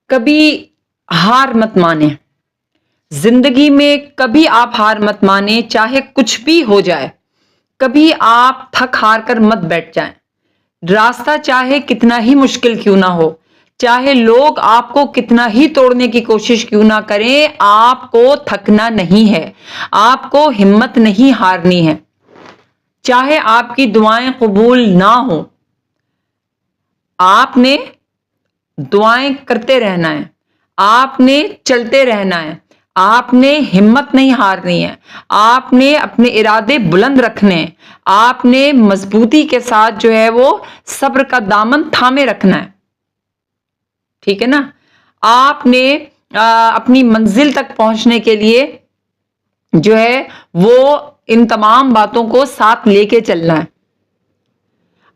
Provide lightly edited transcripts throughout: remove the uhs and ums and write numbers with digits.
کبھی ہار مت مانیں، زندگی میں کبھی آپ ہار مت مانیں، چاہے کچھ بھی ہو جائے، کبھی آپ تھک ہار کر مت بیٹھ جائیں۔ راستہ چاہے کتنا ہی مشکل کیوں نہ ہو، چاہے لوگ آپ کو کتنا ہی توڑنے کی کوشش کیوں نہ کریں، آپ کو تھکنا نہیں ہے، آپ کو ہمت نہیں ہارنی ہے۔ چاہے آپ کی دعائیں قبول نہ ہوں، آپ نے دعائیں کرتے رہنا ہے، آپ نے چلتے رہنا ہے، آپ نے ہمت نہیں ہارنی ہے، آپ نے اپنے ارادے بلند رکھنے ہیں، آپ نے مضبوطی کے ساتھ جو ہے وہ صبر کا دامن تھامے رکھنا ہے، ٹھیک ہے نا؟ آپ نے اپنی منزل تک پہنچنے کے لیے جو ہے وہ ان تمام باتوں کو ساتھ لے کے چلنا ہے۔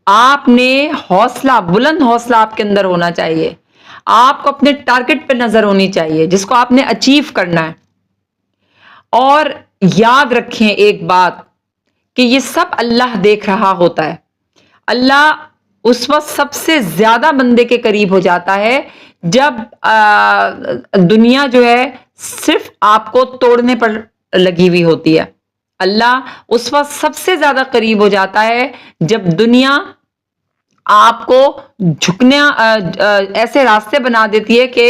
آپ نے حوصلہ، بلند حوصلہ آپ کے اندر ہونا چاہیے، آپ کو اپنے ٹارگٹ پہ نظر ہونی چاہیے جس کو آپ نے اچیو کرنا ہے۔ اور یاد رکھیں ایک بات کہ یہ سب اللہ دیکھ رہا ہوتا ہے۔ اللہ اس وقت سب سے زیادہ بندے کے قریب ہو جاتا ہے جب دنیا جو ہے صرف آپ کو توڑنے پر لگی ہوئی ہوتی ہے۔ اللہ اس وقت سب سے زیادہ قریب ہو جاتا ہے جب دنیا آپ کو جھکنا ایسے راستے بنا دیتی ہے کہ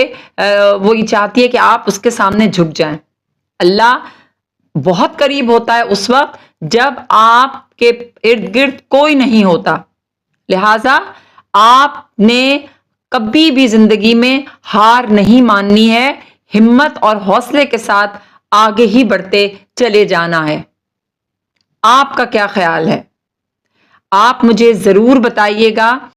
وہ یہ چاہتی ہے کہ آپ اس کے سامنے جھک جائیں۔ اللہ بہت قریب ہوتا ہے اس وقت جب آپ کے ارد گرد کوئی نہیں ہوتا۔ لہذا آپ نے کبھی بھی زندگی میں ہار نہیں ماننی ہے، ہمت اور حوصلے کے ساتھ آگے ہی بڑھتے چلے جانا ہے۔ آپ کا کیا خیال ہے؟ آپ مجھے ضرور بتائیے گا۔